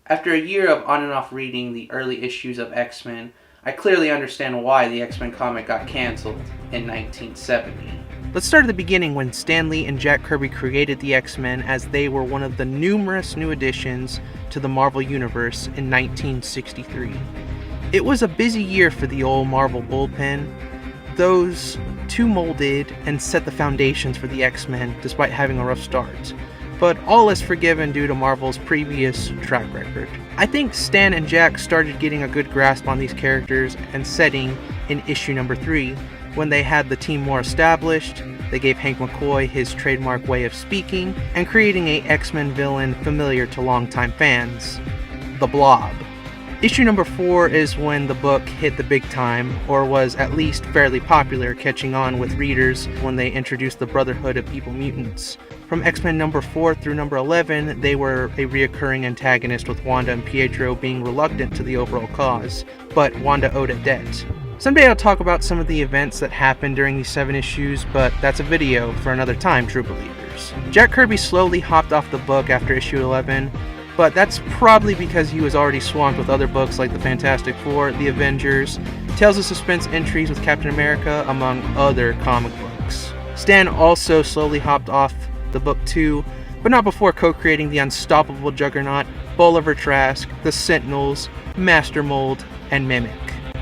After a year of on and off reading the early issues of X-Men, I clearly understand why the X-Men comic got cancelled in 1970. Let's start at the beginning when Stan Lee and Jack Kirby created the X-Men, as they were one of the numerous new additions to the Marvel Universe in 1963. It was a busy year for the old Marvel bullpen. Those two molded and set the foundations for the X-Men despite having a rough start. But all is forgiven due to Marvel's previous track record. I think Stan and Jack started getting a good grasp on these characters and setting in issue number 3, when they had the team more established. They gave Hank McCoy his trademark way of speaking and creating a X-Men villain familiar to longtime fans, the Blob. Issue number 4 is when the book hit the big time, or was at least fairly popular, catching on with readers when they introduced the Brotherhood of Evil Mutants. From X-Men number 4 through number 11, they were a reoccurring antagonist, with Wanda and Pietro being reluctant to the overall cause, but Wanda owed a debt. Someday I'll talk about some of the events that happened during these 7 issues, but that's a video for another time, true believers. Jack Kirby slowly hopped off the book after issue 11, but that's probably because he was already swamped with other books like the Fantastic Four, the Avengers, Tales of Suspense entries with Captain America, among other comic books. Stan also slowly hopped off the book too, but not before co-creating the Unstoppable Juggernaut, Bolivar Trask, the Sentinels, Master Mold, and Mimic,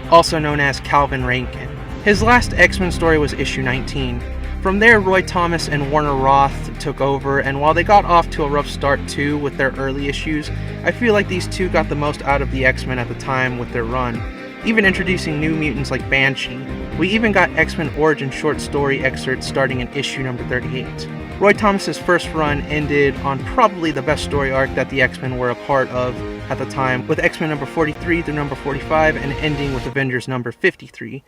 also known as Calvin Rankin. His last X-Men story was issue 19. From there, Roy Thomas and Warner Roth took over, and while they got off to a rough start too with their early issues, I feel like these two got the most out of the X-Men at the time with their run, even introducing new mutants like Banshee. We even got X-Men Origin short story excerpts starting in issue number 38. Roy Thomas's first run ended on probably the best story arc that the X-Men were a part of at the time, with X-Men number 43 through number 45 and ending with Avengers number 53.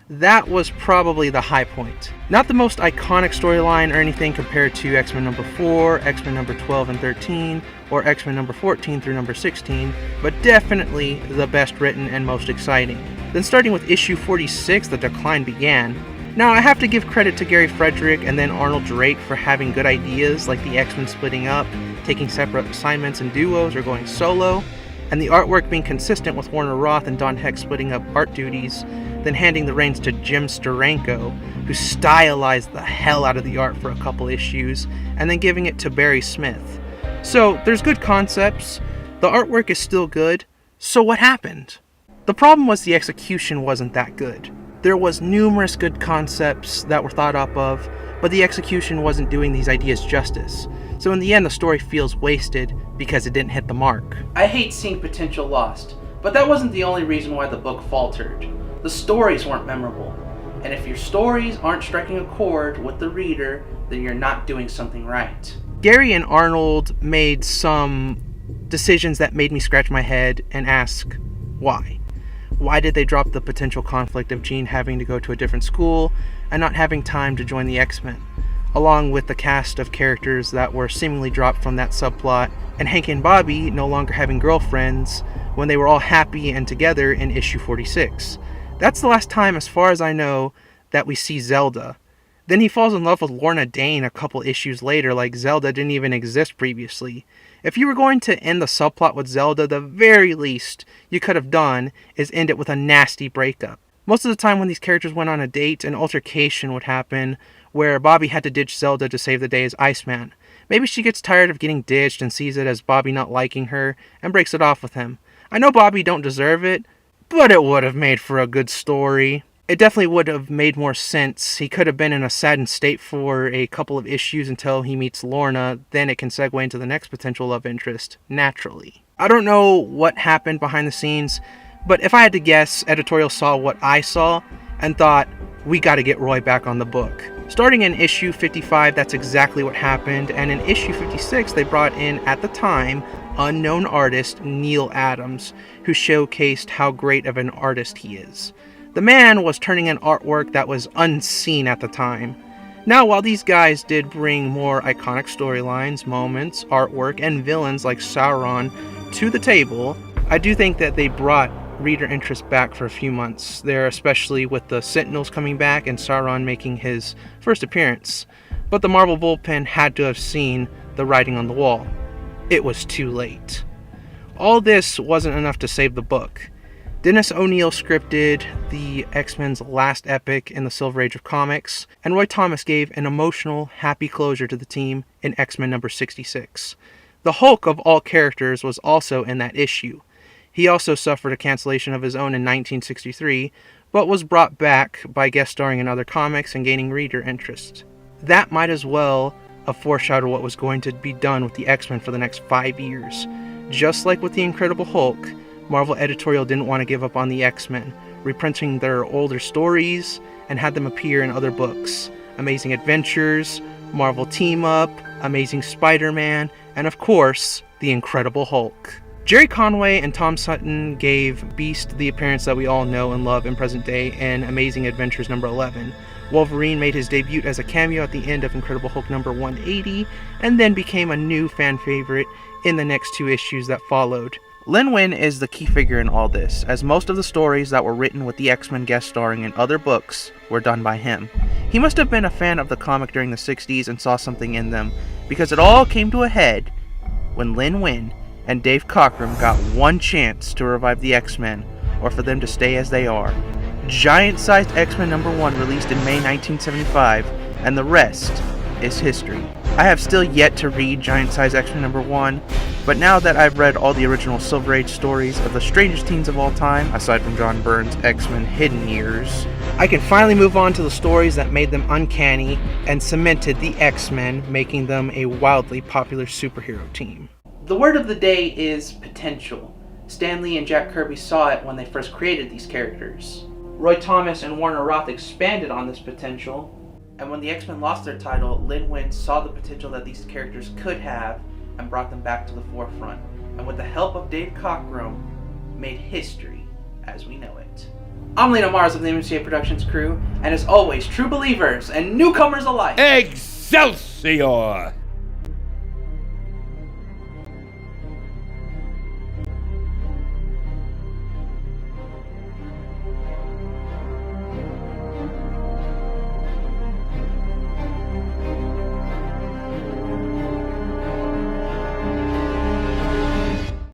That was probably the high point. Not the most iconic storyline or anything compared to X-Men number 4, X-Men number 12 and 13, or X-Men number 14 through number 16, but definitely the best written and most exciting. Then starting with issue 46, the decline began. Now, I have to give credit to Gary Frederick and then Arnold Drake for having good ideas like the X-Men splitting up, taking separate assignments in duos, or going solo, and the artwork being consistent with Warner Roth and Don Heck splitting up art duties, then handing the reins to Jim Steranko, who stylized the hell out of the art for a couple issues, and then giving it to Barry Smith. So, there's good concepts, the artwork is still good, so what happened? The problem was the execution wasn't that good. There was numerous good concepts that were thought up of, but the execution wasn't doing these ideas justice. So in the end, the story feels wasted because it didn't hit the mark. I hate seeing potential lost, but that wasn't the only reason why the book faltered. The stories weren't memorable, and if your stories aren't striking a chord with the reader, then you're not doing something right. Gary and Arnold made some decisions that made me scratch my head and ask, why? Why did they drop the potential conflict of Jean having to go to a different school and not having time to join the X-Men, along with the cast of characters that were seemingly dropped from that subplot, and Hank and Bobby no longer having girlfriends when they were all happy and together in issue 46. That's the last time, as far as I know, that we see Zelda. Then he falls in love with Lorna Dane a couple issues later, like Zelda didn't even exist previously. If you were going to end the subplot with Zelda, the very least you could have done is end it with a nasty breakup. Most of the time when these characters went on a date, an altercation would happen where Bobby had to ditch Zelda to save the day as Iceman. Maybe she gets tired of getting ditched and sees it as Bobby not liking her and breaks it off with him. I know Bobby don't deserve it, but it would have made for a good story. It definitely would have made more sense. He could have been in a saddened state for a couple of issues until he meets Lorna, then it can segue into the next potential love interest, naturally. I don't know what happened behind the scenes, but if I had to guess, editorial saw what I saw and thought, we gotta get Roy back on the book. Starting in issue 55, that's exactly what happened, and in issue 56, they brought in, at the time, unknown artist Neil Adams, who showcased how great of an artist he is. The man was turning in artwork that was unseen at the time. Now, while these guys did bring more iconic storylines, moments, artwork, and villains like Sauron to the table, I do think that they brought reader interest back for a few months there, especially with the Sentinels coming back and Sauron making his first appearance. But the Marvel bullpen had to have seen the writing on the wall. It was too late. all this wasn't enough to save the book. Dennis O'Neil scripted the X-Men's last epic in the Silver Age of comics, and Roy Thomas gave an emotional, happy closure to the team in X-Men number 66. The Hulk of all characters was also in that issue. He also suffered a cancellation of his own in 1963, but was brought back by guest starring in other comics and gaining reader interest. That might as well have foreshadowed what was going to be done with the X-Men for the next 5 years. Just like with the Incredible Hulk, Marvel editorial didn't want to give up on the X-Men, reprinting their older stories and had them appear in other books. Amazing Adventures, Marvel Team Up, Amazing Spider-Man, and of course, the Incredible Hulk. Jerry Conway and Tom Sutton gave Beast the appearance that we all know and love in present day in Amazing Adventures number 11. Wolverine made his debut as a cameo at the end of Incredible Hulk number 180, and then became a new fan favorite in the next 2 issues that followed. Len Wein is the key figure in all this, as most of the stories that were written with the X-Men guest starring in other books were done by him. He must have been a fan of the comic during the 60s and saw something in them, because it all came to a head when Len Wein and Dave Cockrum got one chance to revive the X-Men, or for them to stay as they are. Giant-sized X-Men number 1 released in May 1975, and the rest is history. I have still yet to read Giant-sized X-Men number 1, but now that I've read all the original Silver Age stories of the strangest teens of all time, aside from John Byrne's X-Men Hidden Years, I can finally move on to the stories that made them uncanny and cemented the X-Men, making them a wildly popular superhero team. The word of the day is potential. Stan Lee and Jack Kirby saw it when they first created these characters. Roy Thomas and Warner Roth expanded on this potential, and when the X-Men lost their title, Len Wein saw the potential that these characters could have and brought them back to the forefront, and with the help of Dave Cockrum, made history as we know it. I'm Lena Mars of the MCA Productions crew, and as always, true believers and newcomers alike, Excelsior!